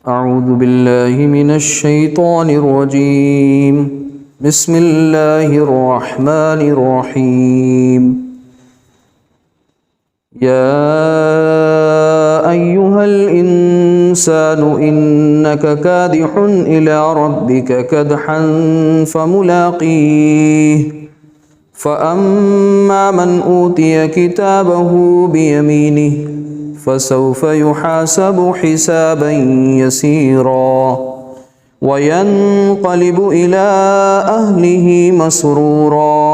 اعوذ باللہ من الشیطان الرجیم بسم اللہ الرحمن الرحیم یا ایہا الانسان انکا کادح الى ربک کدحا فملاقیہ فأما من أوتي كتابه بيمينه فسوف يحاسب حسابا يسيرا وينقلب إلى أهله مسرورا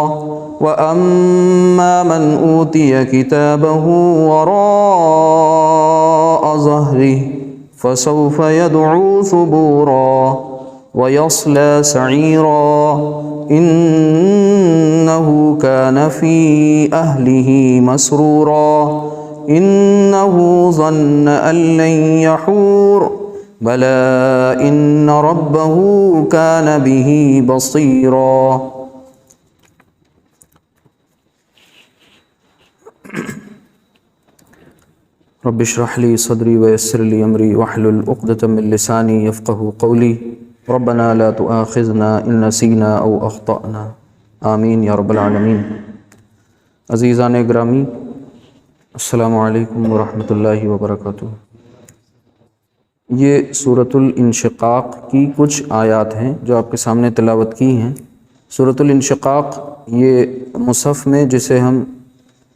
وأما من أوتي كتابه وراء ظهره فسوف يدعو ثبورا ويصلى سعيرا إنه كان في أهله مسرورا إنه ظن أن لن يحور بلى إن ربه كان به بصيرا. رب اشرح لي صدري ويسر لي أمري واحلل عقدة من لساني يفقهوا قولي ربنا لا تؤاخذنا إن نسينا أو أخطأنا آمین یا رب العالمین. عزیزان گرامی، السلام علیکم ورحمۃ اللہ وبرکاتہ. یہ سورۃ الانشقاق کی کچھ آیات ہیں جو آپ کے سامنے تلاوت کی ہیں. سورۃ الانشقاق یہ مصحف میں جسے ہم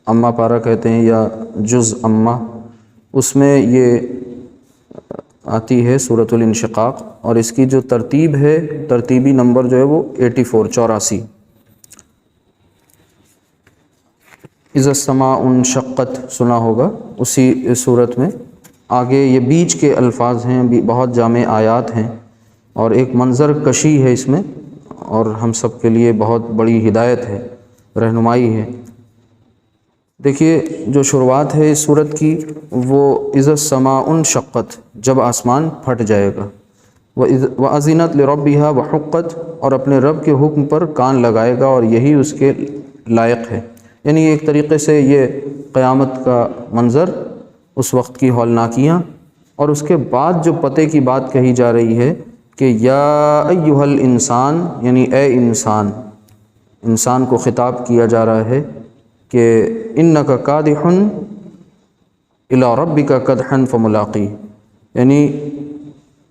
امہ پارہ کہتے ہیں یا جز امہ، اس میں یہ آتی ہے سورۃ الانشقاق، اور اس کی جو ترتیب ہے، ترتیبی نمبر جو ہے وہ 84. اذا السماء انشقت سنا ہوگا، اسی صورت میں آگے یہ بیچ کے الفاظ ہیں، بہت جامع آیات ہیں اور ایک منظر کشی ہے اس میں، اور ہم سب کے لیے بہت بڑی ہدایت ہے، رہنمائی ہے. دیکھیے جو شروعات ہے اس صورت کی وہ اذا السماء انشقت، جب آسمان پھٹ جائے گا، وَأَذِنَتْ لِرَبِّهَا وَحُقَّتْ، اور اپنے رب کے حکم پر کان لگائے گا اور یہی اس کے لائق ہے. یعنی ایک طریقے سے یہ قیامت کا منظر، اس وقت کی ہولناکیاں، اور اس کے بعد جو پتے کی بات کہی جا رہی ہے کہ یا ایھا الانسان، یعنی اے انسان، انسان کو خطاب کیا جا رہا ہے کہ انک کادح الی ربک کدحا فملاقیہ، یعنی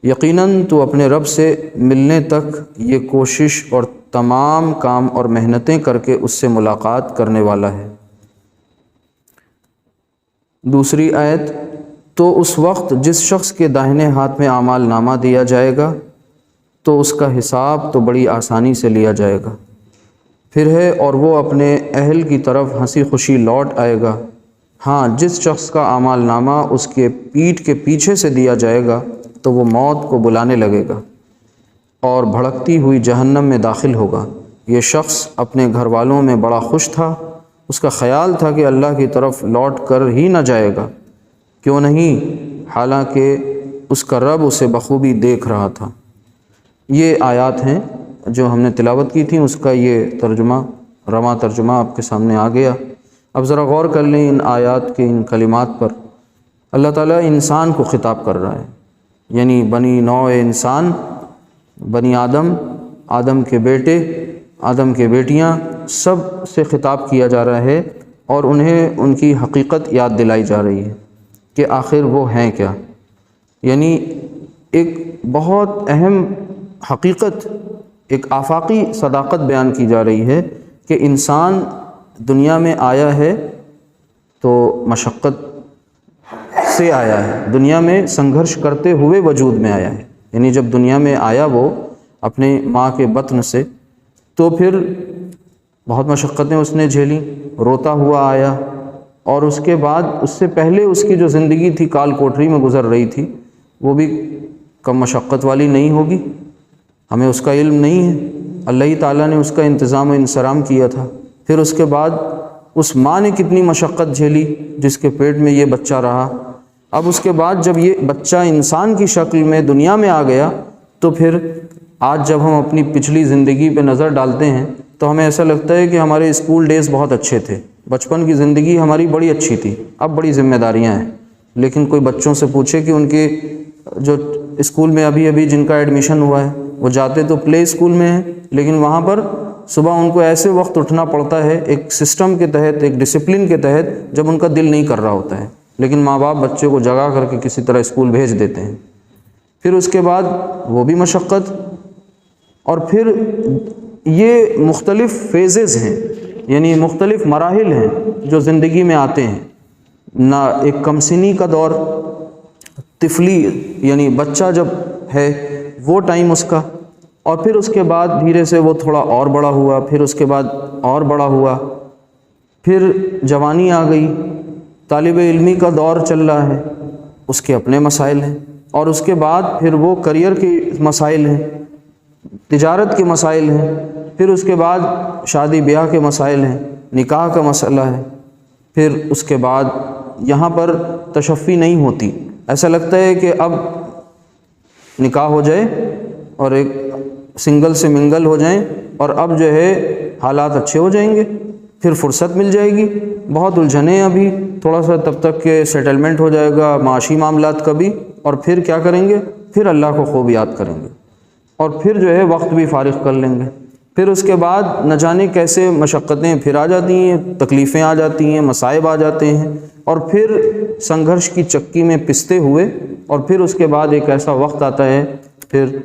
یقیناً تو اپنے رب سے ملنے تک یہ کوشش اور تمام کام اور محنتیں کر کے اس سے ملاقات کرنے والا ہے. دوسری آیت، تو اس وقت جس شخص کے داہنے ہاتھ میں اعمال نامہ دیا جائے گا تو اس کا حساب تو بڑی آسانی سے لیا جائے گا. پھر ہے اور وہ اپنے اہل کی طرف ہنسی خوشی لوٹ آئے گا. ہاں، جس شخص کا اعمال نامہ اس کے پیٹھ کے پیچھے سے دیا جائے گا تو وہ موت کو بلانے لگے گا اور بھڑکتی ہوئی جہنم میں داخل ہوگا. یہ شخص اپنے گھر والوں میں بڑا خوش تھا، اس کا خیال تھا کہ اللہ کی طرف لوٹ کر ہی نہ جائے گا، کیوں نہیں، حالانکہ اس کا رب اسے بخوبی دیکھ رہا تھا. یہ آیات ہیں جو ہم نے تلاوت کی تھیں، اس کا یہ ترجمہ، رواں ترجمہ آپ کے سامنے آ گیا. اب ذرا غور کر لیں ان آیات کے ان کلمات پر. اللہ تعالیٰ انسان کو خطاب کر رہا ہے، یعنی بنی نوع انسان، بنی آدم، آدم کے بیٹے، آدم کے بیٹیاں، سب سے خطاب کیا جا رہا ہے اور انہیں ان کی حقیقت یاد دلائی جا رہی ہے کہ آخر وہ ہیں کیا. یعنی ایک بہت اہم حقیقت، ایک آفاقی صداقت بیان کی جا رہی ہے کہ انسان دنیا میں آیا ہے تو مشقت سے آیا ہے، دنیا میں سنگھرش کرتے ہوئے وجود میں آیا ہے. یعنی جب دنیا میں آیا وہ اپنے ماں کے بطن سے، تو پھر بہت مشقتیں اس نے جھیلیں، روتا ہوا آیا، اور اس کے بعد اس سے پہلے اس کی جو زندگی تھی کال کوٹری میں گزر رہی تھی وہ بھی کم مشقت والی نہیں ہوگی. ہمیں اس کا علم نہیں ہے، اللہ ہی تعالیٰ نے اس کا انتظام و انصرام کیا تھا. پھر اس کے بعد اس ماں نے کتنی مشقت جھیلی جس کے پیٹ میں یہ بچہ رہا. اب اس کے بعد جب یہ بچہ انسان کی شکل میں دنیا میں آ گیا تو پھر آج جب ہم اپنی پچھلی زندگی پہ نظر ڈالتے ہیں تو ہمیں ایسا لگتا ہے کہ ہمارے اسکول ڈیز بہت اچھے تھے، بچپن کی زندگی ہماری بڑی اچھی تھی، اب بڑی ذمہ داریاں ہیں. لیکن کوئی بچوں سے پوچھے کہ ان کے جو اسکول میں ابھی ابھی جن کا ایڈمیشن ہوا ہے وہ جاتے تو پلے اسکول میں ہیں، لیکن وہاں پر صبح ان کو ایسے وقت اٹھنا پڑتا ہے ایک سسٹم کے تحت، ایک ڈسپلن کے تحت، جب ان کا دل نہیں کر رہا ہوتا ہے، لیکن ماں باپ بچے کو جگا کر کے کسی طرح اسکول بھیج دیتے ہیں۔ پھر اس کے بعد وہ بھی مشقت، اور پھر یہ مختلف فیزز ہیں، یعنی مختلف مراحل ہیں جو زندگی میں آتے ہیں۔ نہ ایک کم سنی کا دور، طفلی یعنی بچہ جب ہے وہ ٹائم اس کا، اور پھر اس کے بعد دھیرے سے وہ تھوڑا اور بڑا ہوا، پھر اس کے بعد اور بڑا ہوا، پھر جوانی آ گئی، طالب علمی کا دور چل رہا ہے، اس کے اپنے مسائل ہیں، اور اس کے بعد پھر وہ کریئر کے مسائل ہیں، تجارت کے مسائل ہیں، پھر اس کے بعد شادی بیاہ کے مسائل ہیں، نکاح کا مسئلہ ہے، پھر اس کے بعد یہاں پر تشفی نہیں ہوتی، ایسا لگتا ہے کہ اب نکاح ہو جائے اور ایک سنگل سے منگل ہو جائیں، اور اب جو ہے حالات اچھے ہو جائیں گے، پھر فرصت مل جائے گی، بہت الجھنیں ابھی تھوڑا سا تب تک کہ سیٹلمنٹ ہو جائے گا معاشی معاملات کا بھی، اور پھر کیا کریں گے، پھر اللہ کو خوب یاد کریں گے، اور پھر جو ہے وقت بھی فارغ کر لیں گے، پھر اس کے بعد نہ جانے کیسے مشقتیں پھر آ جاتی ہیں، تکلیفیں آ جاتی ہیں، مصائب آ جاتے ہیں، اور پھر سنگھرش کی چکی میں پستے ہوئے، اور پھر اس کے بعد ایک ایسا وقت آتا ہے پھر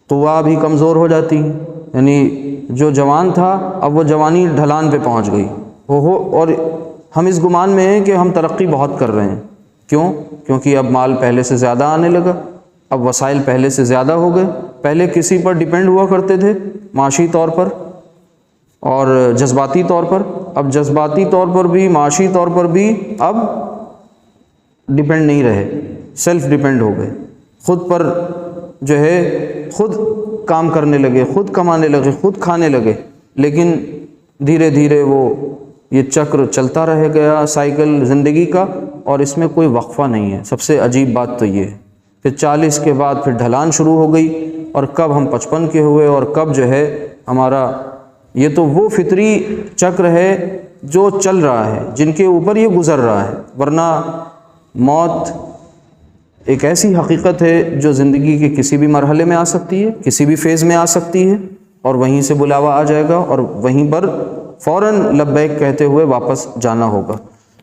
قوا بھی کمزور ہو جاتی ہے، یعنی جو جوان تھا اب وہ جوانی ڈھلان پہ پہنچ گئی اور ہم اس گمان میں ہیں کہ ہم ترقی بہت کر رہے ہیں۔ کیوں؟ کیونکہ اب مال پہلے سے زیادہ آنے لگا، اب وسائل پہلے سے زیادہ ہو گئے، پہلے کسی پر ڈیپینڈ ہوا کرتے تھے معاشی طور پر اور جذباتی طور پر، اب جذباتی طور پر بھی معاشی طور پر بھی اب ڈیپینڈ نہیں رہے، سیلف ڈیپینڈ ہو گئے، خود پر جو ہے خود کام کرنے لگے، خود کمانے لگے، خود کھانے لگے، لیکن دھیرے دھیرے وہ یہ چکر چلتا رہ گیا سائیکل زندگی کا، اور اس میں کوئی وقفہ نہیں ہے۔ سب سے عجیب بات تو یہ ہے، پھر 40 کے بعد پھر ڈھلان شروع ہو گئی، اور کب ہم 55 کے ہوئے، اور کب جو ہے ہمارا یہ تو وہ فطری چکر ہے جو چل رہا ہے، جن کے اوپر یہ گزر رہا ہے، ورنہ موت ایک ایسی حقیقت ہے جو زندگی کے کسی بھی مرحلے میں آ سکتی ہے، کسی بھی فیز میں آ سکتی ہے، اور وہیں سے بلاوا آ جائے گا، اور وہیں پر فوراً لبیک کہتے ہوئے واپس جانا ہوگا۔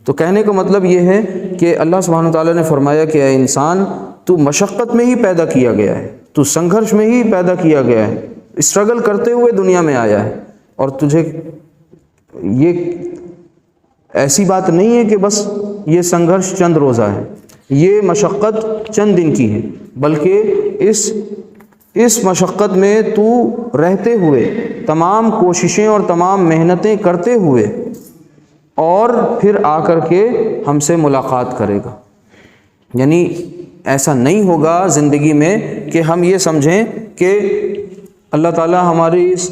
تو کہنے کا مطلب یہ ہے کہ اللہ سبحانہ وتعالیٰ نے فرمایا کہ اے انسان، تو مشقت میں ہی پیدا کیا گیا ہے، تو سنگھرش میں ہی پیدا کیا گیا ہے، اسٹرگل کرتے ہوئے دنیا میں آیا ہے، اور تجھے یہ ایسی بات نہیں ہے کہ بس یہ سنگھرش چند روزہ ہے، یہ مشقت چند دن کی ہے، بلکہ اس مشقت میں تو رہتے ہوئے تمام کوششیں اور تمام محنتیں کرتے ہوئے اور پھر آ کر کے ہم سے ملاقات کرے گا۔ یعنی ایسا نہیں ہوگا زندگی میں کہ ہم یہ سمجھیں کہ اللہ تعالیٰ ہماری اس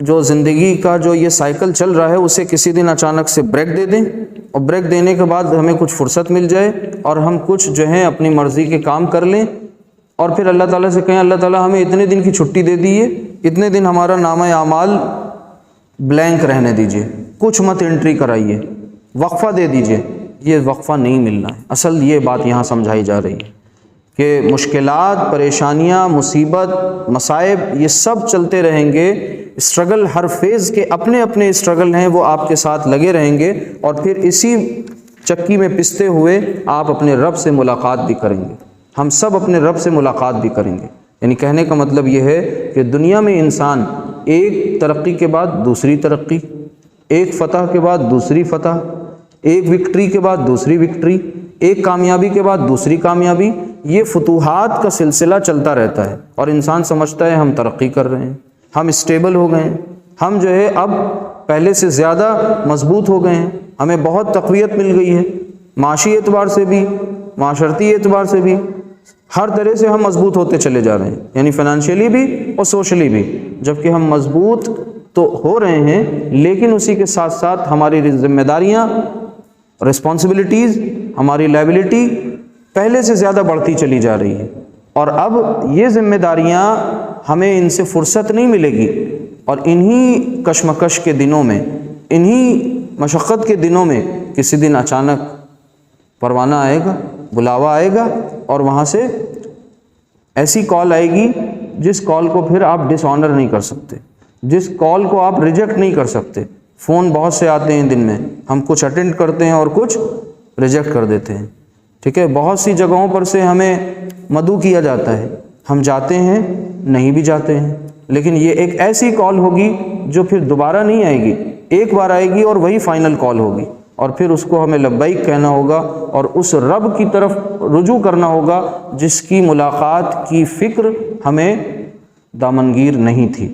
جو زندگی کا جو یہ سائیکل چل رہا ہے اسے کسی دن اچانک سے بریک دے دیں، اور بریک دینے کے بعد ہمیں کچھ فرصت مل جائے اور ہم کچھ جو ہیں اپنی مرضی کے کام کر لیں، اور پھر اللہ تعالیٰ سے کہیں اللہ تعالیٰ ہمیں اتنے دن کی چھٹی دے دیجیے، اتنے دن ہمارا نامہ اعمال بلینک رہنے دیجیے، کچھ مت انٹری کرائیے، وقفہ دے دیجیے۔ یہ وقفہ نہیں ملنا ہے، اصل یہ بات یہاں سمجھائی جا رہی ہے کہ مشکلات، پریشانیاں، مصیبت، مصائب یہ سب چلتے رہیں گے، اسٹرگل ہر فیز کے اپنے اپنے اسٹرگل ہیں، وہ آپ کے ساتھ لگے رہیں گے، اور پھر اسی چکی میں پستے ہوئے آپ اپنے رب سے ملاقات بھی کریں گے، ہم سب اپنے رب سے ملاقات بھی کریں گے۔ یعنی کہنے کا مطلب یہ ہے کہ دنیا میں انسان ایک ترقی کے بعد دوسری ترقی، ایک فتح کے بعد دوسری فتح، ایک وکٹری کے بعد دوسری وکٹری، ایک کامیابی کے بعد دوسری کامیابی، یہ فتوحات کا سلسلہ چلتا رہتا ہے، اور انسان سمجھتا ہے ہم ترقی کر رہے ہیں، ہم اسٹیبل ہو گئے ہیں، ہم جو ہے اب پہلے سے زیادہ مضبوط ہو گئے ہیں، ہمیں بہت تقویت مل گئی ہے، معاشی اعتبار سے بھی، معاشرتی اعتبار سے بھی، ہر طرح سے ہم مضبوط ہوتے چلے جا رہے ہیں، یعنی فائنینشیلی بھی اور سوشلی بھی، جبکہ ہم مضبوط تو ہو رہے ہیں، لیکن اسی کے ساتھ ساتھ ہماری ذمہ داریاں، رسپانسبلٹیز، ہماری لائبلٹی پہلے سے زیادہ بڑھتی چلی جا رہی ہے، اور اب یہ ذمہ داریاں ہمیں ان سے فرصت نہیں ملے گی، اور انہی کشمکش کے دنوں میں، انہی مشقت کے دنوں میں کسی دن اچانک پروانہ آئے گا، بلاوا آئے گا، اور وہاں سے ایسی کال آئے گی جس کال کو پھر آپ ڈس آنر نہیں کر سکتے، جس کال کو آپ ریجیکٹ نہیں کر سکتے۔ فون بہت سے آتے ہیں دن میں، ہم کچھ اٹینڈ کرتے ہیں اور کچھ ریجیکٹ کر دیتے ہیں، ٹھیک ہے۔ بہت سی جگہوں پر سے ہمیں مدعو کیا جاتا ہے، ہم جاتے ہیں، نہیں بھی جاتے ہیں، لیکن یہ ایک ایسی کال ہوگی جو پھر دوبارہ نہیں آئے گی، ایک بار آئے گی اور وہی فائنل کال ہوگی، اور پھر اس کو ہمیں لبیک کہنا ہوگا اور اس رب کی طرف رجوع کرنا ہوگا جس کی ملاقات کی فکر ہمیں دامنگیر نہیں تھی۔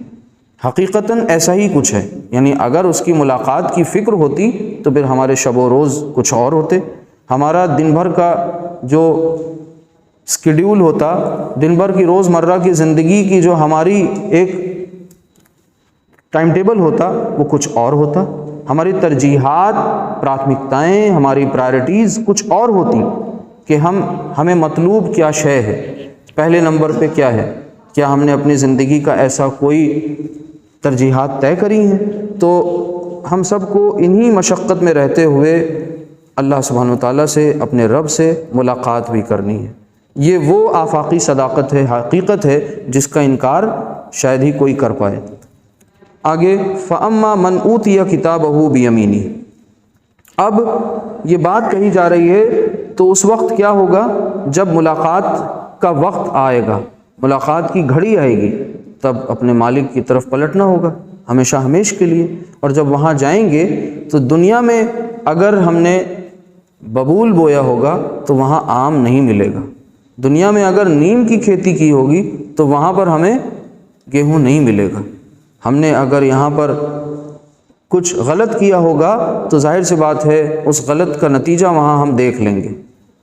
حقیقتاً ایسا ہی کچھ ہے، یعنی اگر اس کی ملاقات کی فکر ہوتی تو پھر ہمارے شب و روز کچھ اور ہوتے، ہمارا دن بھر کا جو اسکیڈیول ہوتا، دن بھر کی روزمرہ کی زندگی کی جو ہماری ایک ٹائم ٹیبل ہوتا وہ کچھ اور ہوتا، ہماری ترجیحات، پراتھمکتائیں، ہماری پرائرٹیز کچھ اور ہوتی کہ ہمیں مطلوب کیا شے ہے، پہلے نمبر پہ کیا ہے، کیا ہم نے اپنی زندگی کا ایسا کوئی ترجیحات طے کری ہیں؟ تو ہم سب کو انہی مشقت میں رہتے ہوئے اللہ سبحانہ وتعالیٰ سے، اپنے رب سے ملاقات بھی کرنی ہے۔ یہ وہ آفاقی صداقت ہے، حقیقت ہے جس کا انکار شاید ہی کوئی کر پائے۔ آگے فَأَمَّا مَنْ أُوتِيَ كِتَابَهُ بِيَمِينِهِ، اب یہ بات کہی جا رہی ہے تو اس وقت کیا ہوگا جب ملاقات کا وقت آئے گا، ملاقات کی گھڑی آئے گی، تب اپنے مالک کی طرف پلٹنا ہوگا ہمیشہ ہمیشہ کے لیے۔ اور جب وہاں جائیں گے تو دنیا میں اگر ہم نے ببول بویا ہوگا تو وہاں آم نہیں ملے گا، دنیا میں اگر نیم کی کھیتی کی ہوگی تو وہاں پر ہمیں گیہوں نہیں ملے گا، ہم نے اگر یہاں پر کچھ غلط کیا ہوگا تو ظاہر سی بات ہے اس غلط کا نتیجہ وہاں ہم دیکھ لیں گے،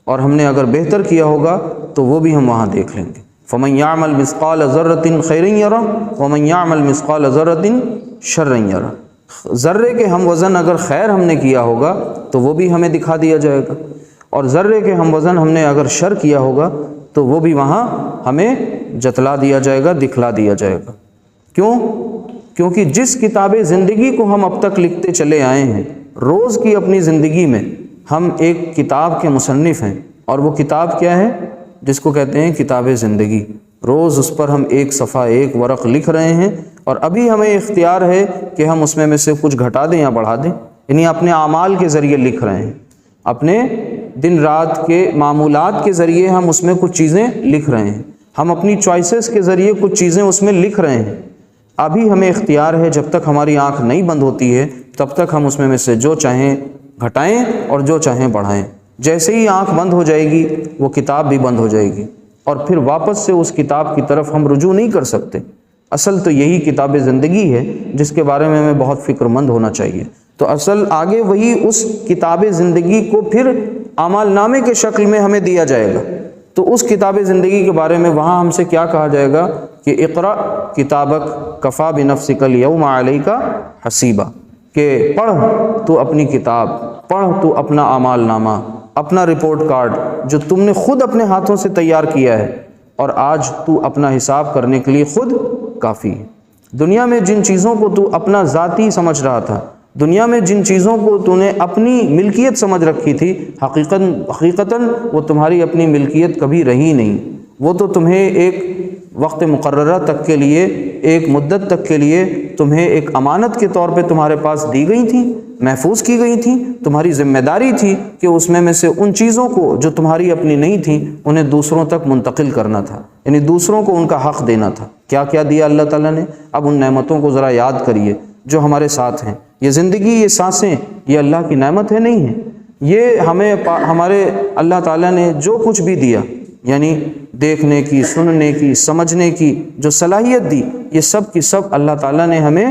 اور ہم نے اگر بہتر کیا ہوگا تو وہ بھی ہم وہاں دیکھ لیں گے۔ فَمَنْ يَعْمَلْ مِثْقَالَ ذَرَّةٍ خَيْرًا يَرَهُ وَمَنْ يَعْمَلْ مِثْقَالَ ذَرَّةٍ شَرًّا يَرَهُ، ذرے کے ہم وزن اگر خیر ہم نے کیا ہوگا تو وہ بھی ہمیں دکھا دیا جائے گا، اور ذرے کے ہم وزن ہم نے اگر شر کیا ہوگا تو وہ بھی وہاں ہمیں جتلا دیا جائے گا، دکھلا دیا جائے گا۔ کیوں؟ کیونکہ جس کتاب زندگی کو ہم اب تک لکھتے چلے آئے ہیں، روز کی اپنی زندگی میں ہم ایک کتاب کے مصنف ہیں، اور وہ کتاب کیا ہے؟ جس کو کہتے ہیں کتاب زندگی۔ روز اس پر ہم ایک صفحہ، ایک ورق لکھ رہے ہیں، اور ابھی ہمیں اختیار ہے کہ ہم اس میں سے کچھ گھٹا دیں یا بڑھا دیں، یعنی اپنے اعمال کے ذریعے لکھ رہے ہیں، اپنے دن رات کے معمولات کے ذریعے ہم اس میں کچھ چیزیں لکھ رہے ہیں، ہم اپنی چوائسز کے ذریعے کچھ چیزیں اس میں لکھ رہے ہیں۔ ابھی ہمیں اختیار ہے، جب تک ہماری آنکھ نہیں بند ہوتی ہے تب تک ہم اس میں سے جو چاہیں گھٹائیں اور جو چاہیں بڑھائیں۔ جیسے ہی آنکھ بند ہو جائے گی وہ کتاب بھی بند ہو جائے گی، اور پھر واپس سے اس کتاب کی طرف ہم رجوع نہیں کر سکتے۔ اصل تو یہی کتاب زندگی ہے جس کے بارے میں ہمیں بہت فکر مند ہونا چاہیے۔ تو اصل آگے وہی اس کتاب زندگی کو پھر اعمال نامے کے شکل میں ہمیں دیا جائے گا۔ تو اس کتاب زندگی کے بارے میں وہاں ہم سے کیا کہا جائے گا کہ اقرأ کتابک کفا بنفسک الیوم علیک حسیبا، کہ پڑھ تو اپنی کتاب، پڑھ تو اپنا اعمال نامہ، اپنا رپورٹ کارڈ جو تم نے خود اپنے ہاتھوں سے تیار کیا ہے، اور آج تو اپنا حساب کرنے کے لیے خود کافی ہے۔ دنیا میں جن چیزوں کو تو اپنا ذاتی سمجھ رہا تھا، دنیا میں جن چیزوں کو تو نے اپنی ملکیت سمجھ رکھی تھی، حقیقتاً وہ تمہاری اپنی ملکیت کبھی رہی نہیں، وہ تو تمہیں ایک وقت مقررہ تک کے لیے، ایک مدت تک کے لیے تمہیں ایک امانت کے طور پہ تمہارے پاس دی گئی تھیں، محفوظ کی گئی تھیں۔ تمہاری ذمہ داری تھی کہ اس میں سے ان چیزوں کو جو تمہاری اپنی نہیں تھیں انہیں دوسروں تک منتقل کرنا تھا، یعنی دوسروں کو ان کا حق دینا تھا۔ کیا کیا دیا اللہ تعالیٰ نے؟ اب ان نعمتوں کو ذرا یاد کریے جو ہمارے ساتھ ہیں۔ یہ زندگی، یہ سانسیں، یہ اللہ کی نعمت ہے نہیں ہے؟ یہ ہمارے اللہ تعالیٰ نے جو کچھ بھی دیا، یعنی دیکھنے کی، سننے کی، سمجھنے کی جو صلاحیت دی، یہ سب کی سب اللہ تعالیٰ نے ہمیں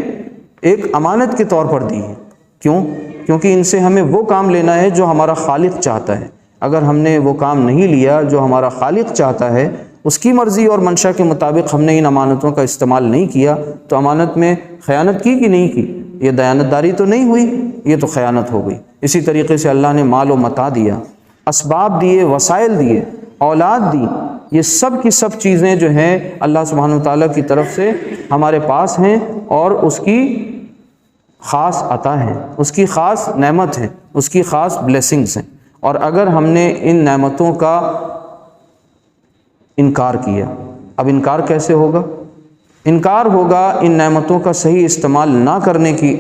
ایک امانت کے طور پر دی ہے۔ کیوں؟ کیونکہ ان سے ہمیں وہ کام لینا ہے جو ہمارا خالق چاہتا ہے۔ اگر ہم نے وہ کام نہیں لیا جو ہمارا خالق چاہتا ہے، اس کی مرضی اور منشا کے مطابق ہم نے ان امانتوں کا استعمال نہیں کیا، تو امانت میں خیانت کی کہ نہیں کی؟ یہ دیانتداری تو نہیں ہوئی، یہ تو خیانت ہو گئی۔ اسی طریقے سے اللہ نے مال و متاع دیا، اسباب دیے، وسائل دیے، اولاد دی، یہ سب کی سب چیزیں جو ہیں اللہ سبحانہ وتعالیٰ کی طرف سے ہمارے پاس ہیں، اور اس کی خاص عطا ہیں، اس کی خاص نعمت ہیں، اس کی خاص بلیسنگز ہیں۔ اور اگر ہم نے ان نعمتوں کا انکار کیا، اب انکار کیسے ہوگا؟ انکار ہوگا ان نعمتوں کا صحیح استعمال نہ کرنے کی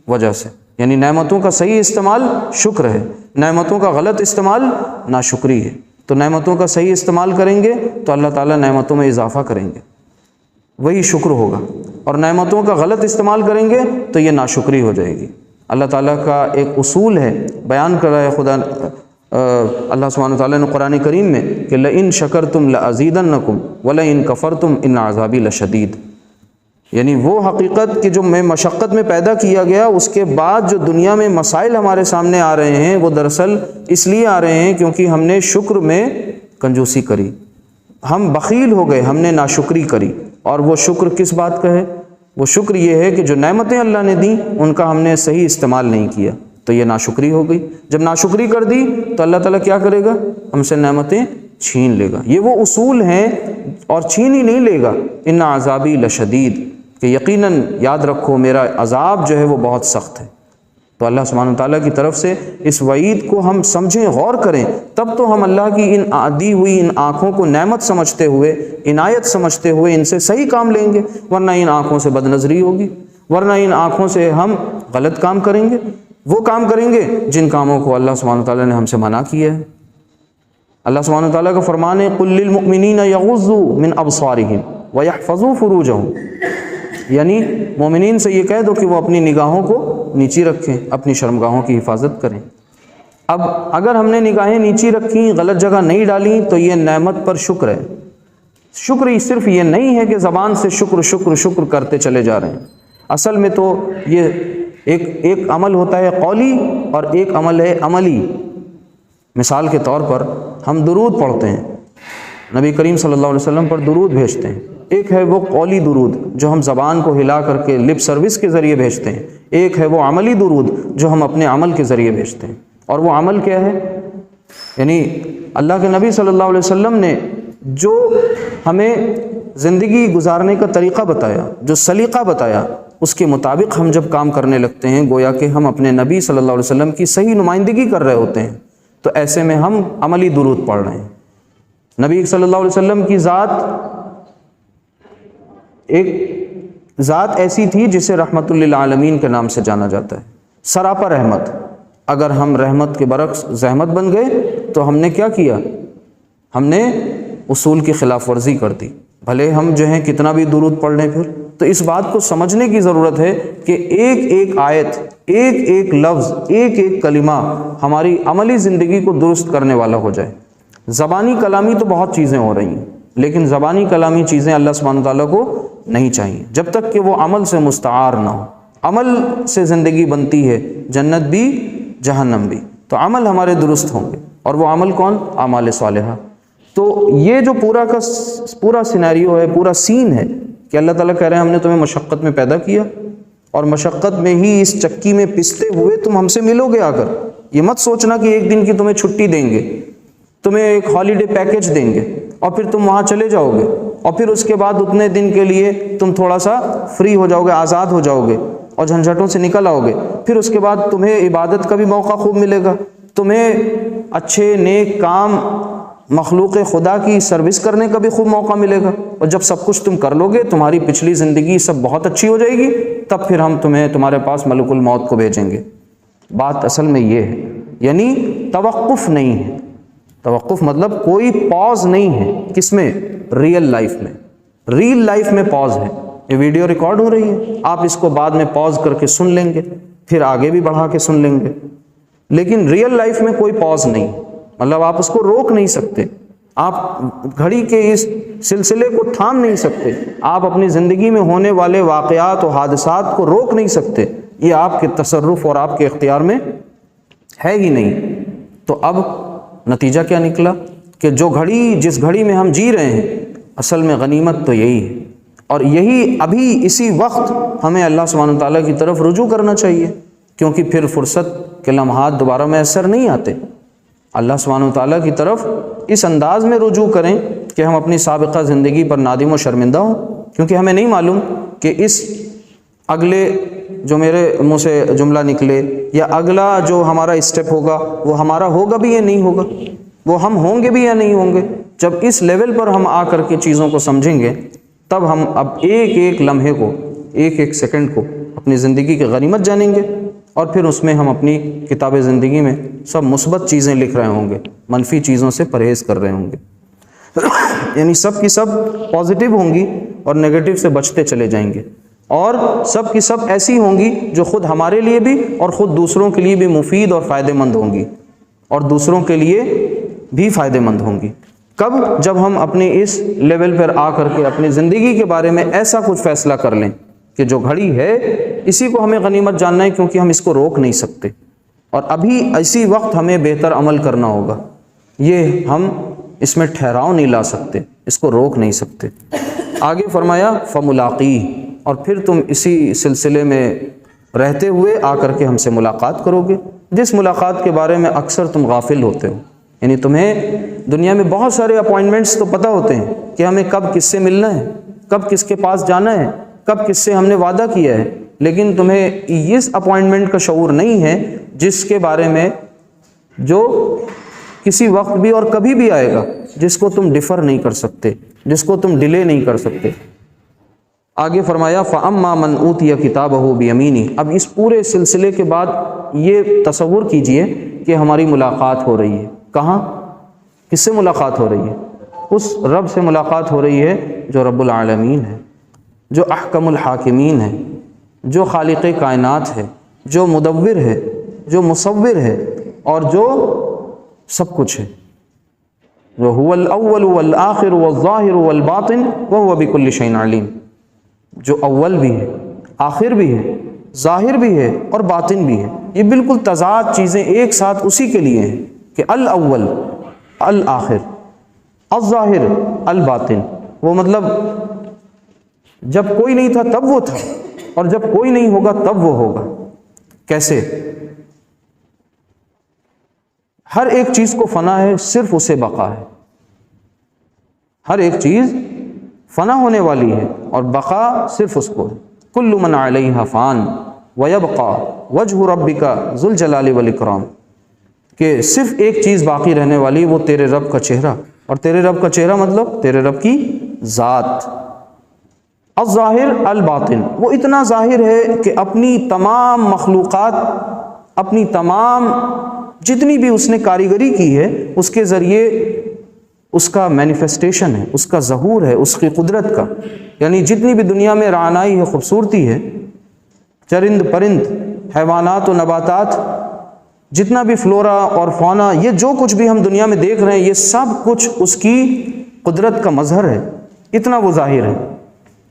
وجہ سے، یعنی نعمتوں کا صحیح استعمال شکر ہے، نعمتوں کا غلط استعمال ناشکری ہے۔ تو نعمتوں کا صحیح استعمال کریں گے تو اللہ تعالیٰ نعمتوں میں اضافہ کریں گے، وہی شکر ہوگا، اور نعمتوں کا غلط استعمال کریں گے تو یہ ناشکری ہو جائے گی۔ اللہ تعالیٰ کا ایک اصول ہے، بیان کر رہا ہے خدا اللہ سبحانہ وتعالیٰ نے قرآن کریم میں کہ لئن شکرتم لازیدنکم ولئن کفرتم ان عذابی لشدید، یعنی وہ حقیقت کہ جو میں مشقت میں پیدا کیا گیا، اس کے بعد جو دنیا میں مسائل ہمارے سامنے آ رہے ہیں وہ دراصل اس لیے آ رہے ہیں کیونکہ ہم نے شکر میں کنجوسی کری، ہم بخیل ہو گئے، ہم نے ناشکری کری۔ اور وہ شکر کس بات کا ہے؟ وہ شکر یہ ہے کہ جو نعمتیں اللہ نے دیں ان کا ہم نے صحیح استعمال نہیں کیا، تو یہ ناشکری ہو گئی۔ جب ناشکری کر دی تو اللہ تعالیٰ کیا کرے گا؟ ہم سے نعمتیں چھین لے گا۔ یہ وہ اصول ہیں، اور چھین ہی نہیں لے گا، ان عذابی لشدید، کہ یقیناً یاد رکھو میرا عذاب جو ہے وہ بہت سخت ہے۔ تو اللہ سبحانہ وتعالیٰ کی طرف سے اس وعید کو ہم سمجھیں، غور کریں، تب تو ہم اللہ کی ان دی ہوئی ان آنکھوں کو نعمت سمجھتے ہوئے، عنایت سمجھتے ہوئے ان سے صحیح کام لیں گے، ورنہ ان آنکھوں سے بد نظری ہوگی، ورنہ ان آنکھوں سے ہم غلط کام کریں گے، وہ کام کریں گے جن کاموں کو اللہ سبحانہ وتعالیٰ نے ہم سے منع کیا ہے۔ اللہ سبحانہ وتعالیٰ کا فرمان ہے قُلْ لِلْمُؤْمِنِينَ يَغُضُّوا مِنْ أَبْصَارِهِمْ وَيَحْفَظُوا فُرُوجَهُمْ، یعنی مومنین سے یہ کہہ دو کہ وہ اپنی نگاہوں کو نیچی رکھیں، اپنی شرمگاہوں کی حفاظت کریں۔ اب اگر ہم نے نگاہیں نیچی رکھیں، غلط جگہ نہیں ڈالیں، تو یہ نعمت پر شکر ہے۔ شکر صرف یہ نہیں ہے کہ زبان سے شکر شکر شکر کرتے چلے جا رہے ہیں، اصل میں تو یہ ایک عمل ہوتا ہے قولی اور ایک عمل ہے عملی۔ مثال کے طور پر ہم درود پڑھتے ہیں، نبی کریم صلی اللہ علیہ وسلم پر درود بھیجتے ہیں، ایک ہے وہ قولی درود جو ہم زبان کو ہلا کر کے لپ سروس کے ذریعے بھیجتے ہیں، ایک ہے وہ عملی درود جو ہم اپنے عمل کے ذریعے بھیجتے ہیں۔ اور وہ عمل کیا ہے؟ یعنی اللہ کے نبی صلی اللہ علیہ وسلم نے جو ہمیں زندگی گزارنے کا طریقہ بتایا، جو سلیقہ بتایا، اس کے مطابق ہم جب کام کرنے لگتے ہیں، گویا کہ ہم اپنے نبی صلی اللہ علیہ وسلم کی صحیح نمائندگی کر رہے ہوتے ہیں، تو ایسے میں ہم عملی درود پڑھ رہے ہیں۔ نبی صلی اللہ علیہ وسلم کی ایک ذات ایسی تھی جسے رحمت للعالمین کے نام سے جانا جاتا ہے، سراپا رحمت۔ اگر ہم رحمت کے برعکس زحمت بن گئے تو ہم نے کیا کیا؟ ہم نے اصول کی خلاف ورزی کر دی، بھلے ہم جو ہیں کتنا بھی درود پڑھ لیں۔ پھر تو اس بات کو سمجھنے کی ضرورت ہے کہ ایک ایک آیت، ایک ایک لفظ، ایک ایک کلمہ ہماری عملی زندگی کو درست کرنے والا ہو جائے۔ زبانی کلامی تو بہت چیزیں ہو رہی ہیں، لیکن زبانی کلامی چیزیں اللہ سبحانہ وتعالیٰ کو نہیں چاہیے جب تک کہ وہ عمل سے مستعار نہ ہو۔ عمل سے زندگی بنتی ہے، جنت بھی جہنم بھی، تو عمل ہمارے درست ہوں گے، اور وہ عمل کون؟ اعمال صالحہ۔ تو یہ جو پورا سینیریو ہے، پورا سین ہے کہ اللہ تعالیٰ کہہ رہے ہیں ہم نے تمہیں مشقت میں پیدا کیا، اور مشقت میں ہی اس چکی میں پستے ہوئے تم ہم سے ملو گے آ کر۔ یہ مت سوچنا کہ ایک دن کی تمہیں چھٹی دیں گے، تمہیں ایک ہالیڈے پیکج دیں گے اور پھر تم وہاں چلے جاؤ گے، اور پھر اس کے بعد اتنے دن کے لیے تم تھوڑا سا فری ہو جاؤ گے، آزاد ہو جاؤ گے اور جھنجھٹوں سے نکل آؤ گے۔ پھر اس کے بعد تمہیں عبادت کا بھی موقع خوب ملے گا، تمہیں اچھے نیک کام، مخلوق خدا کی سروس کرنے کا بھی خوب موقع ملے گا، اور جب سب کچھ تم کر لو گے، تمہاری پچھلی زندگی سب بہت اچھی ہو جائے گی، تب پھر ہم تمہارے پاس ملک الموت کو بھیجیں گے۔ بات اصل میں یہ ہے، یعنی توقف نہیں ہے۔ توقف مطلب کوئی پاز نہیں ہے، کس میں؟ ریئل لائف میں۔ ریئل لائف میں پاز ہے۔ یہ ویڈیو ریکارڈ ہو رہی ہے، آپ اس کو بعد میں پاز کر کے سن لیں گے، پھر آگے بھی بڑھا کے سن لیں گے، لیکن ریئل لائف میں کوئی پاز نہیں، مطلب آپ اس کو روک نہیں سکتے، آپ گھڑی کے اس سلسلے کو تھام نہیں سکتے، آپ اپنی زندگی میں ہونے والے واقعات و حادثات کو روک نہیں سکتے، یہ آپ کے تصرف اور آپ کے اختیار میں ہے ہی نہیں۔ تو اب نتیجہ کیا نکلا کہ جس گھڑی میں ہم جی رہے ہیں، اصل میں غنیمت تو یہی ہے، اور یہی ابھی اسی وقت ہمیں اللہ سبحانہ وتعالیٰ کی طرف رجوع کرنا چاہیے، کیونکہ پھر فرصت کے لمحات دوبارہ میسر نہیں آتے۔ اللہ سبحانہ وتعالیٰ کی طرف اس انداز میں رجوع کریں کہ ہم اپنی سابقہ زندگی پر نادم و شرمندہ ہوں، کیونکہ ہمیں نہیں معلوم کہ اس اگلے جو میرے منہ سے جملہ نکلے یا اگلا جو ہمارا اسٹیپ ہوگا وہ ہمارا ہوگا بھی یا نہیں ہوگا، وہ ہم ہوں گے بھی یا نہیں ہوں گے۔ جب اس لیول پر ہم آ کر کے چیزوں کو سمجھیں گے تب ہم اب ایک ایک لمحے کو، ایک ایک سیکنڈ کو اپنی زندگی کی غنیمت جانیں گے، اور پھر اس میں ہم اپنی کتاب زندگی میں سب مثبت چیزیں لکھ رہے ہوں گے، منفی چیزوں سے پرہیز کر رہے ہوں گے یعنی سب کی سب پازیٹیو ہوں گی اور نیگیٹو سے بچتے چلے جائیں گے، اور سب کی سب ایسی ہوں گی جو خود ہمارے لیے بھی اور خود دوسروں کے لیے بھی مفید اور فائدہ مند ہوں گی، اور دوسروں کے لیے بھی فائدہ مند ہوں گی۔ کب؟ جب ہم اپنے اس لیول پر آ کر کے اپنی زندگی کے بارے میں ایسا کچھ فیصلہ کر لیں کہ جو گھڑی ہے اسی کو ہمیں غنیمت جاننا ہے، کیونکہ ہم اس کو روک نہیں سکتے، اور ابھی اسی وقت ہمیں بہتر عمل کرنا ہوگا، یہ ہم اس میں ٹھہراؤ نہیں لا سکتے، اس کو روک نہیں سکتے۔ آگے فرمایا فملاقی، اور پھر تم اسی سلسلے میں رہتے ہوئے آ کر کے ہم سے ملاقات کرو گے، جس ملاقات کے بارے میں اکثر تم غافل ہوتے ہو۔ یعنی تمہیں دنیا میں بہت سارے اپوائنٹمنٹس تو پتہ ہوتے ہیں کہ ہمیں کب کس سے ملنا ہے، کب کس کے پاس جانا ہے، کب کس سے ہم نے وعدہ کیا ہے، لیکن تمہیں اس اپوائنٹمنٹ کا شعور نہیں ہے جس کے بارے میں جو کسی وقت بھی اور کبھی بھی آئے گا، جس کو تم ڈیفر نہیں کر سکتے، جس کو تم ڈیلے نہیں کر سکتے۔ آگے فرمایا فَأَمَّا مَنْ أُوتِيَ كِتَابَهُ بِيَمِينِهِ۔ اب اس پورے سلسلے کے بعد یہ تصور کیجئے کہ ہماری ملاقات ہو رہی ہے، کہاں؟ کس سے ملاقات ہو رہی ہے؟ اس رب سے ملاقات ہو رہی ہے جو رب العالمین ہے، جو احکم الحاکمین ہے، جو خالق کائنات ہے، جو مدبر ہے، جو مصور ہے، اور جو سب کچھ ہے، جو هو الاول والآخر والظاہر والباطن وهو بكل شيء علیم، جو اول بھی ہے، آخر بھی ہے، ظاہر بھی ہے اور باطن بھی ہے۔ یہ بالکل تضاد چیزیں ایک ساتھ اسی کے لیے ہیں کہ الاول الآخر الظاہر الباطن، وہ مطلب جب کوئی نہیں تھا تب وہ تھا، اور جب کوئی نہیں ہوگا تب وہ ہوگا۔ کیسے؟ ہر ایک چیز کو فنا ہے، صرف اسے بقا ہے۔ ہر ایک چیز فنا ہونے والی ہے اور بقا صرف اس کو ہے۔ کل من علیہا فان ویبقا وجہ ربک ذو الجلال والاکرام، کہ صرف ایک چیز باقی رہنے والی، وہ تیرے رب کا چہرہ، اور تیرے رب کا چہرہ مطلب تیرے رب کی ذات۔ الظاہر الباطن، وہ اتنا ظاہر ہے کہ اپنی تمام مخلوقات، اپنی تمام جتنی بھی اس نے کاریگری کی ہے اس کے ذریعے اس کا مینیفیسٹیشن ہے، اس کا ظہور ہے، اس کی قدرت کا۔ یعنی جتنی بھی دنیا میں رعنائی ہے، خوبصورتی ہے، چرند پرند، حیوانات و نباتات، جتنا بھی فلورا اور فونا، یہ جو کچھ بھی ہم دنیا میں دیکھ رہے ہیں یہ سب کچھ اس کی قدرت کا مظہر ہے، اتنا وہ ظاہر ہے۔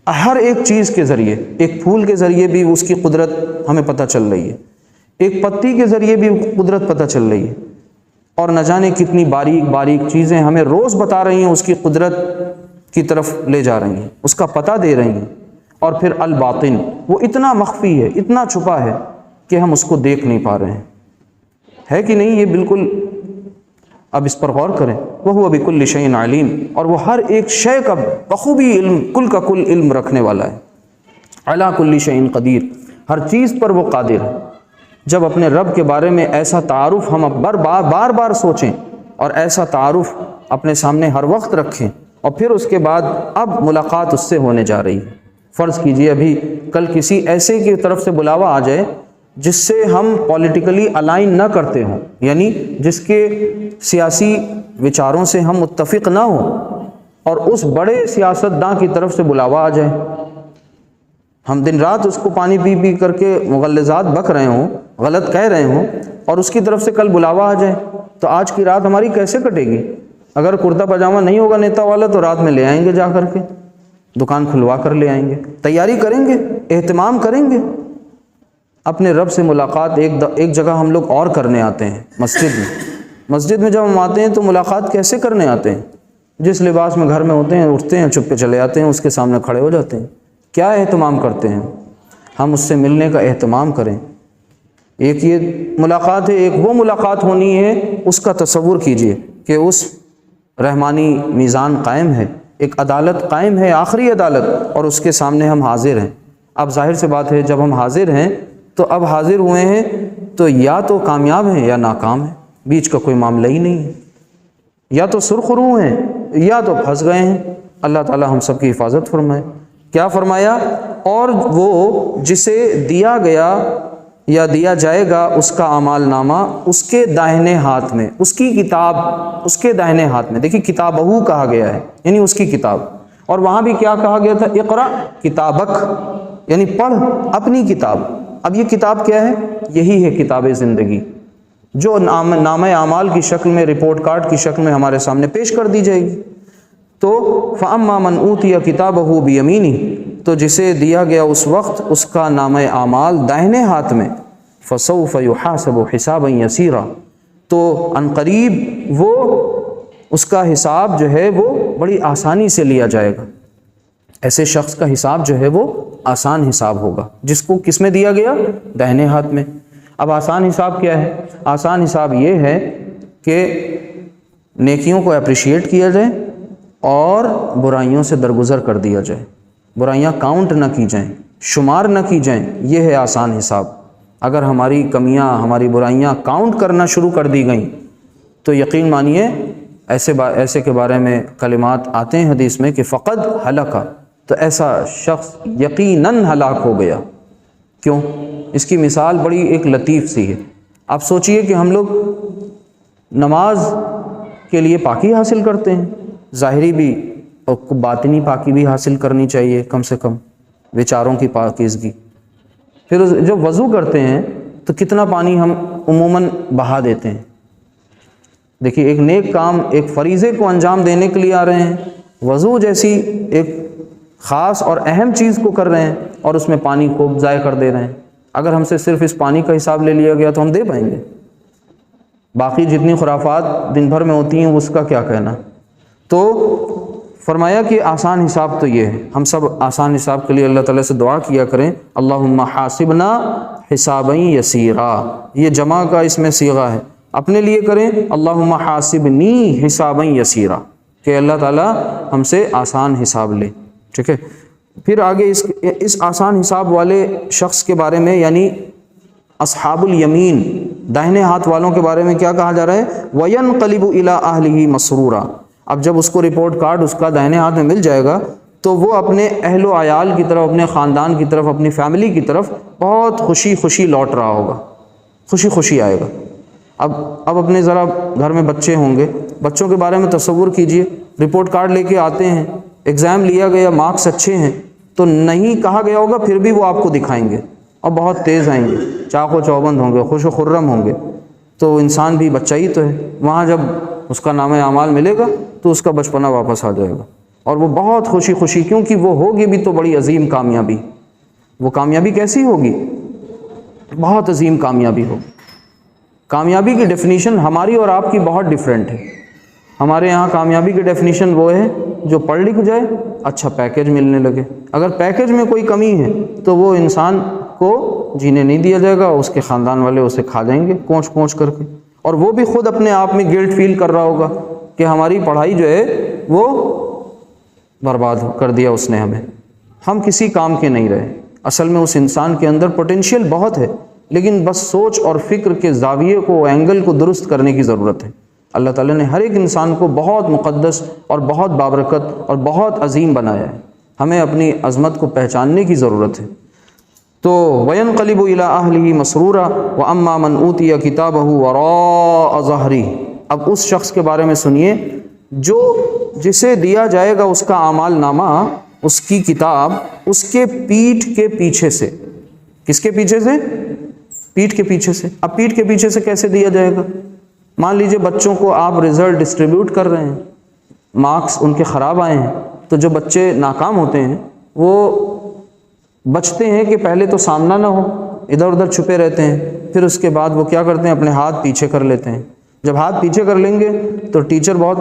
ہر ایک چیز کے ذریعے، ایک پھول کے ذریعے بھی اس کی قدرت ہمیں پتہ چل رہی ہے، ایک پتی کے ذریعے بھی قدرت پتہ چل رہی ہے، اور نہ جانے کتنی باریک باریک چیزیں ہمیں روز بتا رہی ہیں، اس کی قدرت کی طرف لے جا رہی ہیں، اس کا پتہ دے رہی ہیں۔ اور پھر الباطن، وہ اتنا مخفی ہے، اتنا چھپا ہے کہ ہم اس کو دیکھ نہیں پا رہے ہیں، ہے کہ نہیں؟ یہ بالکل اب اس پر غور کریں۔ وَهُوَ بِكُلِّ شَيْءٍ عَلِيمٌ، اور وہ ہر ایک شے کا بخوبی علم، کل کا کل علم رکھنے والا ہے۔ عَلَى كُلِّ شَيْءٍ قدیر، ہر چیز پر وہ قادر ہے۔ جب اپنے رب کے بارے میں ایسا تعارف ہم بار بار سوچیں اور ایسا تعارف اپنے سامنے ہر وقت رکھیں، اور پھر اس کے بعد اب ملاقات اس سے ہونے جا رہی ہے۔ فرض کیجئے ابھی کل کسی ایسے کی طرف سے بلاوا آ جائے جس سے ہم پولیٹیکلی الائن نہ کرتے ہوں، یعنی جس کے سیاسی وچاروں سے ہم متفق نہ ہوں، اور اس بڑے سیاستداں کی طرف سے بلاوا آ جائے، ہم دن رات اس کو پانی پی پی کر کے مغلظات بک رہے ہوں، غلط کہہ رہے ہوں، اور اس کی طرف سے کل بلاوا آ جائے، تو آج کی رات ہماری کیسے کٹے گی؟ اگر کرتا پاجامہ نہیں ہوگا نیتا والا تو رات میں لے آئیں گے، جا کر کے دکان کھلوا کر لے آئیں گے، تیاری کریں گے، اہتمام کریں گے۔ اپنے رب سے ملاقات ایک جگہ ہم لوگ اور کرنے آتے ہیں، مسجد میں جب ہم آتے ہیں تو ملاقات کیسے کرنے آتے ہیں؟ جس لباس میں گھر میں ہوتے ہیں، اٹھتے ہیں، چپ کے چلے آتے ہیں، اس کے سامنے کھڑے ہو جاتے ہیں۔ کیا اہتمام کرتے ہیں؟ ہم اس سے ملنے کا اہتمام کریں۔ ایک یہ ملاقات ہے، ایک وہ ملاقات ہونی ہے، اس کا تصور کیجئے کہ اس رحمانی میزان قائم ہے، ایک عدالت قائم ہے، آخری عدالت، اور اس کے سامنے ہم حاضر ہیں۔ اب ظاہر سے بات ہے جب ہم حاضر ہیں تو اب حاضر ہوئے ہیں تو یا تو کامیاب ہیں یا ناکام ہیں، بیچ کا کوئی معاملہ ہی نہیں ہے، یا تو سرخرو ہیں یا تو پھنس گئے ہیں۔ اللہ تعالی ہم سب کی حفاظت فرمائے۔ کیا فرمایا؟ اور وہ جسے دیا گیا یا دیا جائے گا اس کا اعمال نامہ اس کے داہنے ہاتھ میں، اس کی کتاب اس کے داہنے ہاتھ میں۔ دیکھیے کتابہو کہا گیا ہے، یعنی اس کی کتاب، اور وہاں بھی کیا کہا گیا تھا؟ اقرا کتابک، یعنی پڑھ اپنی کتاب۔ اب یہ کتاب کیا ہے؟ یہی ہے کتاب زندگی، جو نامہ اعمال کی شکل میں، رپورٹ کارڈ کی شکل میں ہمارے سامنے پیش کر دی جائے گی۔ تو فَأَمَّا مَنْ أُوتِيَ كِتَابَهُ بِيَمِينِهِ، تو جسے دیا گیا اس وقت اس کا نامہ اعمال داہنے ہاتھ میں، فَسَوْفَ يُحَاسَبُ حِسَابًا يَسِيرًا، تو عنقریب وہ اس کا حساب جو ہے وہ بڑی آسانی سے لیا جائے گا۔ ایسے شخص کا حساب جو ہے وہ آسان حساب ہوگا، جس کو کس میں دیا گیا؟ داہنے ہاتھ میں۔ اب آسان حساب کیا ہے؟ آسان حساب یہ ہے کہ نیکیوں کو اپریشیٹ کیا جائے اور برائیوں سے درگزر کر دیا جائے، برائیاں کاؤنٹ نہ کی جائیں، شمار نہ کی جائیں، یہ ہے آسان حساب۔ اگر ہماری کمیاں، ہماری برائیاں کاؤنٹ کرنا شروع کر دی گئیں تو یقین مانیے ایسے کے بارے میں کلمات آتے ہیں حدیث میں کہ فقد ہلکا، تو ایسا شخص یقیناً ہلاک ہو گیا۔ کیوں؟ اس کی مثال بڑی ایک لطیف سی ہے۔ آپ سوچئے کہ ہم لوگ نماز کے لیے پاکی حاصل کرتے ہیں، ظاہری بھی اور باطنی پاکی بھی حاصل کرنی چاہیے، کم سے کم وچاروں کی پاکیزگی۔ پھر جب وضو کرتے ہیں تو کتنا پانی ہم عموماً بہا دیتے ہیں۔ دیکھیے ایک نیک کام، ایک فریضے کو انجام دینے کے لیے آ رہے ہیں، وضو جیسی ایک خاص اور اہم چیز کو کر رہے ہیں اور اس میں پانی خوب ضائع کر دے رہے ہیں۔ اگر ہم سے صرف اس پانی کا حساب لے لیا گیا تو ہم دے پائیں گے؟ باقی جتنی خرافات دن بھر میں ہوتی ہیں اس کا کیا کہنا؟ تو فرمایا کہ آسان حساب تو یہ ہے۔ ہم سب آسان حساب کے لیے اللہ تعالیٰ سے دعا کیا کریں، اللہم حاسبنا حسابا یسیرا، یہ جمع کا اس میں صیغہ ہے، اپنے لیے کریں اللہم حاسبنی حسابا یسیرا، کہ اللہ تعالیٰ ہم سے آسان حساب لے۔ ٹھیک ہے، پھر آگے اس آسان حساب والے شخص کے بارے میں، یعنی اصحاب الیمین، داہنے ہاتھ والوں کے بارے میں کیا کہا جا رہا ہے؟ وَيَنْقَلِبُ إِلَىٰ أَهْلِهِ مَسْرُورًا۔ اب جب اس کو رپورٹ کارڈ اس کا داہنے ہاتھ میں مل جائے گا تو وہ اپنے اہل و عیال کی طرف، اپنے خاندان کی طرف، اپنی فیملی کی طرف بہت خوشی خوشی لوٹ رہا ہوگا، خوشی خوشی آئے گا۔ اب اپنے ذرا گھر میں بچے ہوں گے، بچوں کے بارے میں تصور کیجئے، رپورٹ کارڈ لے کے آتے ہیں، ایگزام لیا گیا، مارکس اچھے ہیں، تو نہیں کہا گیا ہوگا پھر بھی وہ آپ کو دکھائیں گے اور بہت تیز آئیں گے، چاق و چوبند ہوں گے، خوش و خرم ہوں گے۔ تو انسان بھی بچہ ہی تو ہے، وہاں جب اس کا نامہ اعمال ملے گا تو اس کا بچپنا واپس آ جائے گا اور وہ بہت خوشی خوشی، کیونکہ وہ ہوگی بھی تو بڑی عظیم کامیابی۔ وہ کامیابی کیسی ہوگی؟ بہت عظیم کامیابی ہوگی۔ کامیابی کی ڈیفینیشن ہماری اور آپ کی بہت ڈیفرنٹ ہے۔ ہمارے یہاں کامیابی کی ڈیفینیشن وہ ہے جو پڑھ لکھ جائے، اچھا پیکیج ملنے لگے۔ اگر پیکیج میں کوئی کمی ہے تو وہ انسان کو جینے نہیں دیا جائے گا، اس کے خاندان والے اسے کھا جائیں گے کونچ کونچ کر کے، اور وہ بھی خود اپنے آپ میں گلٹ فیل کر رہا ہوگا کہ ہماری پڑھائی جو ہے وہ برباد کر دیا اس نے ہمیں، ہم کسی کام کے نہیں رہے۔ اصل میں اس انسان کے اندر پوٹینشیل بہت ہے، لیکن بس سوچ اور فکر کے زاویے کو، اینگل کو درست کرنے کی ضرورت ہے۔ اللہ تعالیٰ نے ہر ایک انسان کو بہت مقدس اور بہت بابرکت اور بہت عظیم بنایا ہے، ہمیں اپنی عظمت کو پہچاننے کی ضرورت ہے۔ تو وَيَنْقَلِبُ إِلَىٰ أَهْلِهِ مَسْرُورًا وَأَمَّا مَنْ أُوتِيَ كِتَابَهُ وَرَاءَ ظَهْرِهِ۔ اب اس شخص کے بارے میں سنیے جو جسے دیا جائے گا اس کا اعمال نامہ، اس کی کتاب، اس کے پیٹھ کے پیچھے سے۔ کس کے پیچھے سے؟ پیٹھ کے پیچھے سے۔ اب پیٹھ کے پیچھے سے کیسے دیا جائے گا؟ مان لیجئے بچوں کو آپ رزلٹ ڈسٹریبیوٹ کر رہے ہیں، مارکس ان کے خراب آئے ہیں، تو جو بچے ناکام ہوتے ہیں وہ بچتے ہیں کہ پہلے تو سامنا نہ ہو، ادھر ادھر چھپے رہتے ہیں، پھر اس کے بعد وہ کیا کرتے ہیں؟ اپنے ہاتھ پیچھے کر لیتے ہیں۔ جب ہاتھ پیچھے کر لیں گے تو ٹیچر بہت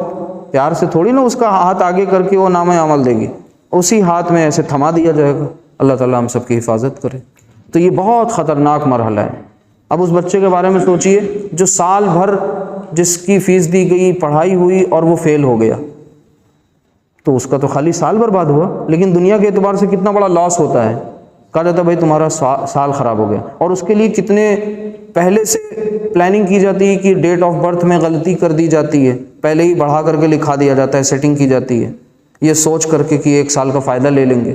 پیار سے تھوڑی نا اس کا ہاتھ آگے کر کے وہ نامہ عمل دے گی، اسی ہاتھ میں ایسے تھما دیا جائے گا۔ اللہ تعالیٰ ہم سب کی حفاظت کرے۔ تو یہ بہت خطرناک مرحلہ ہے۔ اب اس بچے کے بارے میں سوچئے جو سال بھر جس کی فیس دی گئی، پڑھائی ہوئی اور وہ فیل ہو گیا، تو اس کا تو خالی سال برباد ہوا، لیکن دنیا کے اعتبار سے کتنا بڑا لاس ہوتا ہے۔ کہا جاتا ہے بھائی تمہارا سال خراب ہو گیا، اور اس کے لیے کتنے پہلے سے پلاننگ کی جاتی ہے کہ ڈیٹ آف برتھ میں غلطی کر دی جاتی ہے، پہلے ہی بڑھا کر کے لکھا دیا جاتا ہے، سیٹنگ کی جاتی ہے یہ سوچ کر کے کہ 1 سال کا فائدہ لے لیں گے۔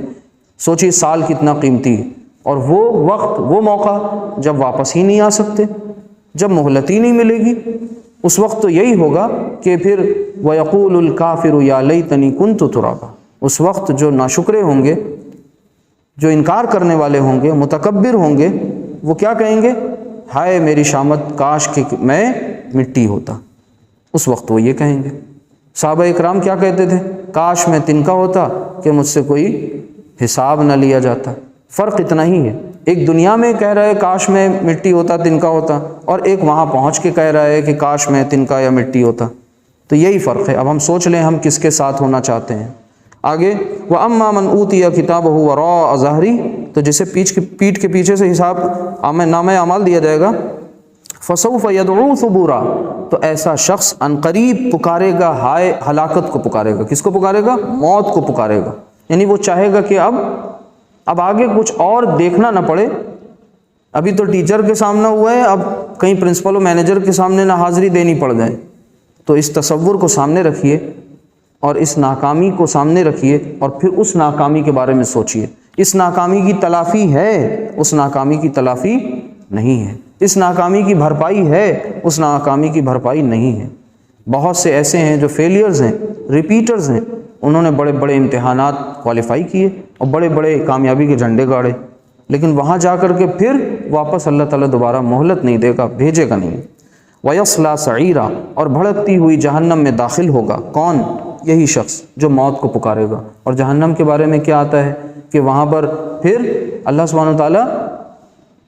سوچیے سال کتنا قیمتی ہے، اور وہ وقت، وہ موقع جب واپس ہی نہیں آ سکتے، جب مہلت ہی نہیں ملے گی، اس وقت تو یہی ہوگا کہ پھر وَيَقُولُ الْكَافِرُ يَا لَيْتَنِي كُنْتُ تُرَابًا، اس وقت جو ناشکرے ہوں گے، جو انکار کرنے والے ہوں گے، متکبر ہوں گے، وہ کیا کہیں گے؟ ہائے میری شامت، کاش کہ میں مٹی ہوتا۔ اس وقت وہ یہ کہیں گے۔ صحابہ اکرام کیا کہتے تھے؟ کاش میں تنکا ہوتا کہ مجھ سے کوئی حساب نہ لیا جاتا۔ فرق اتنا ہی ہے، ایک دنیا میں کہہ رہا ہے کاش میں مٹی ہوتا، تنکا ہوتا، اور ایک وہاں پہنچ کے کہہ رہا ہے کہ کاش میں تنکا یا مٹی ہوتا۔ تو یہی فرق ہے۔ اب ہم سوچ لیں ہم کس کے ساتھ ہونا چاہتے ہیں۔ آگے وَأَمَّا مَنْ أُوتِيَ كِتَابَهُ وَرَاءَ ظَهْرِهِ، تو جسے پیٹھ کے پیچھے سے حساب نامہ اعمال دیا جائے گا، فَسَوْفَ يَدْعُو ثُبُورًا، تو ایسا شخص عنقریب پکارے گا، ہائے ہلاکت کو پکارے گا۔ کس کو پکارے گا؟ موت کو پکارے گا۔ یعنی وہ چاہے گا کہ اب آگے کچھ اور دیکھنا نہ پڑے۔ ابھی تو ٹیچر کے سامنے ہوا ہے، اب کہیں پرنسپل و مینیجر کے سامنے نہ حاضری دینی پڑ جائے۔ تو اس تصور کو سامنے رکھیے اور اس ناکامی کو سامنے رکھیے، اور پھر اس ناکامی کے بارے میں سوچئے۔ اس ناکامی کی تلافی ہے، اس ناکامی کی تلافی نہیں ہے۔ اس ناکامی کی بھرپائی ہے، اس ناکامی کی بھرپائی نہیں ہے۔ بہت سے ایسے ہیں جو فیلیئرز ہیں، ریپیٹرز ہیں، انہوں نے بڑے بڑے امتحانات کوالیفائی کیے اور بڑے بڑے کامیابی کے جھنڈے گاڑے، لیکن وہاں جا کر کے پھر واپس اللہ تعالیٰ دوبارہ مہلت نہیں دے گا، بھیجے گا نہیں۔ وَيَصْلَىٰ سَعِيرًا، اور بھڑکتی ہوئی جہنم میں داخل ہوگا۔ کون؟ یہی شخص جو موت کو پکارے گا۔ اور جہنم کے بارے میں کیا آتا ہے کہ وہاں پر پھر اللہ سبحانہ وتعالیٰ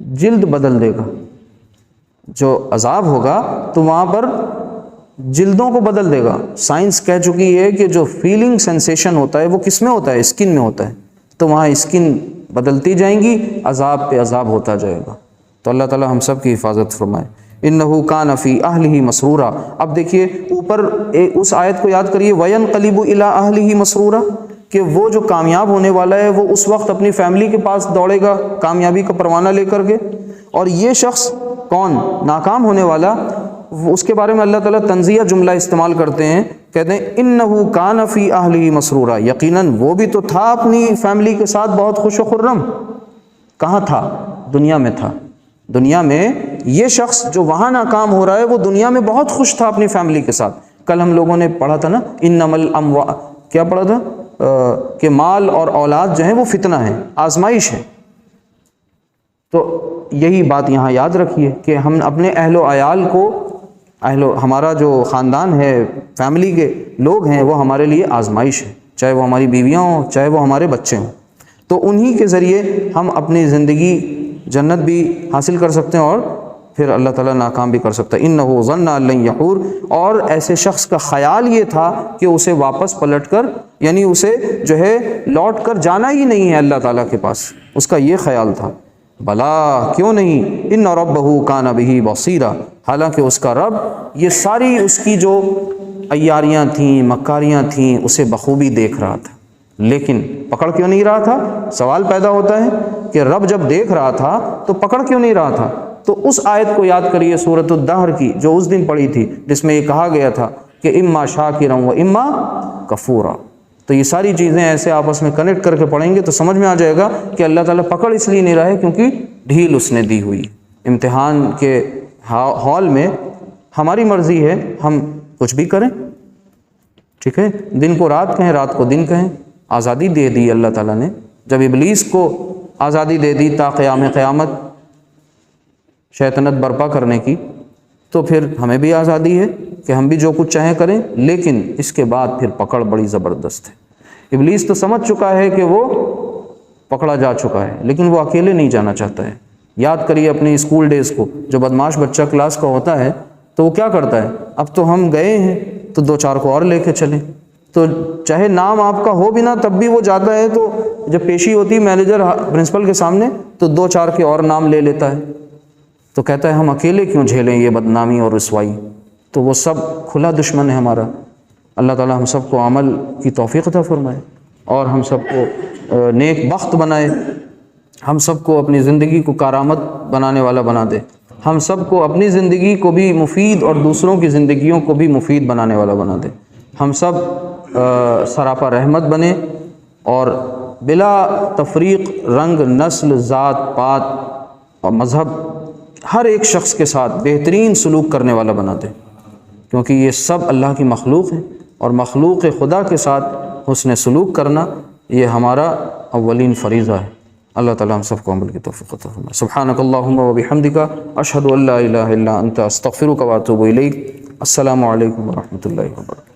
جلد بدل دے گا۔ جو عذاب ہوگا تو وہاں پر جلدوں کو بدل دے گا۔ سائنس کہہ چکی ہے کہ جو فیلنگ سینسیشن ہوتا ہے وہ کس میں ہوتا ہے؟ اسکن میں ہوتا ہے۔ تو وہاں اسکن بدلتی جائیں گی، عذاب پہ عذاب ہوتا جائے گا۔ تو اللہ تعالیٰ ہم سب کی حفاظت فرمائے۔ اِنَّهُ كَانَ فِي أَهْلِهِ مَسْرُورًا، اب دیکھیے اوپر اس آیت کو یاد کریے، وَيَنْقَلِبُ إِلَىٰ أَهْلِهِ مَسْرُورًا، کہ وہ جو کامیاب ہونے والا ہے وہ اس وقت اپنی فیملی کے پاس دوڑے گا کامیابی کا پروانہ لے کر کے، اور یہ شخص کون؟ ناکام ہونے والا، اس کے بارے میں اللہ تعالیٰ تنزیہ جملہ استعمال کرتے ہیں، کہتے ہیں اِنَّهُ كَانَ فِي أَهْلِهِ مَسْرُورًا، یقیناً وہ بھی تو تھا اپنی فیملی کے ساتھ بہت خوش و خرم۔ کہاں تھا؟ دنیا میں تھا۔ دنیا میں یہ شخص جو وہاں ناکام ہو رہا ہے وہ دنیا میں بہت خوش تھا اپنی فیملی کے ساتھ۔ کل ہم لوگوں نے پڑھا تھا نا، انما الاموال، کیا پڑھا تھا؟ کہ مال اور اولاد جو ہیں وہ فتنہ ہے، آزمائش ہے۔ تو یہی بات یہاں یاد رکھیے کہ ہم اپنے اہل و عیال کو، ہمارا جو خاندان ہے، فیملی کے لوگ ہیں، وہ ہمارے لیے آزمائش ہے، چاہے وہ ہماری بیویاں ہوں، چاہے وہ ہمارے بچے ہوں۔ تو انہی کے ذریعے ہم اپنی زندگی جنت بھی حاصل کر سکتے ہیں اور پھر اللہ تعالیٰ ناکام بھی کر سکتا ہے۔ اِنَّهُ ظَنَّ أَن لَّن يَحُورَ، اور ایسے شخص کا خیال یہ تھا کہ اسے واپس پلٹ کر، یعنی اسے جو ہے لوٹ کر جانا ہی نہیں ہے اللہ تعالیٰ کے پاس، اس کا یہ خیال تھا۔ بلا، کیوں نہیں، اِنَّ رَبَّهُ كَانَ بِهِ بَصِيرًا، حالانکہ اس کا رب یہ ساری اس کی جو عیاریاں تھیں، مکاریاں تھیں، اسے بخوبی دیکھ رہا تھا، لیکن پکڑ کیوں نہیں رہا تھا؟ سوال پیدا ہوتا ہے کہ رب جب دیکھ رہا تھا تو پکڑ کیوں نہیں رہا تھا؟ تو اس آیت کو یاد کریے، سورۃ الدہر کی، جو اس دن پڑھی تھی، جس میں یہ کہا گیا تھا کہ اما شاکرا و اما کفورا۔ تو یہ ساری چیزیں ایسے آپس میں کنیکٹ کر کے پڑھیں گے تو سمجھ میں آ جائے گا کہ اللہ تعالیٰ پکڑ اس لیے نہیں رہا ہے کیونکہ ڈھیل اس نے دی ہوئی۔ امتحان کے ہال میں ہماری مرضی ہے، ہم کچھ بھی کریں، ٹھیک ہے، دن کو رات کہیں، رات کو دن کہیں، آزادی دے دی اللہ تعالیٰ نے۔ جب ابلیس کو آزادی دے دی تا قیام قیامت شیطنت برپا کرنے کی، تو پھر ہمیں بھی آزادی ہے کہ ہم بھی جو کچھ چاہیں کریں، لیکن اس کے بعد پھر پکڑ بڑی زبردست ہے۔ ابلیس تو سمجھ چکا ہے کہ وہ پکڑا جا چکا ہے، لیکن وہ اکیلے نہیں جانا چاہتا ہے۔ یاد کریے اپنی اسکول ڈیز کو، جو بدماش بچہ کلاس کا ہوتا ہے تو وہ کیا کرتا ہے؟ اب تو ہم گئے ہیں تو 2-4 کو اور لے کے چلیں، تو چاہے نام آپ کا ہو بھی نہ تب بھی وہ جاتا ہے، تو جب پیشی ہوتی ہے مینیجر پرنسپل کے سامنے تو 2-4 کے اور نام لے لیتا ہے، تو کہتا ہے ہم اکیلے کیوں جھیلیں یہ بدنامی اور رسوائی۔ تو وہ سب کھلا دشمن ہے ہمارا۔ اللہ تعالیٰ ہم سب کو عمل کی توفیق عطا فرمائے اور ہم سب کو نیک بخت بنائے ہم سب کو اپنی زندگی کو کارآمد بنانے والا بنا دے، ہم سب کو اپنی زندگی کو بھی مفید اور دوسروں کی زندگیوں کو بھی مفید بنانے والا بنا دے، ہم سب سراپا رحمت بنے اور بلا تفریق رنگ، نسل، ذات پات اور مذہب ہر ایک شخص کے ساتھ بہترین سلوک کرنے والا بنا دے، کیونکہ یہ سب اللہ کی مخلوق ہیں اور مخلوق خدا کے ساتھ حسن سلوک کرنا یہ ہمارا اولین فریضہ ہے۔ اللہ تعالیٰ ہم سب کو عمل کی توفیق عطا فرمائے۔ سبحانک اللہم و بحمدک، اشہد ان لا الہ الا انت، استغفرک و اتوب الیک۔ السلام علیکم ورحمۃ اللہ وبرکاتہ۔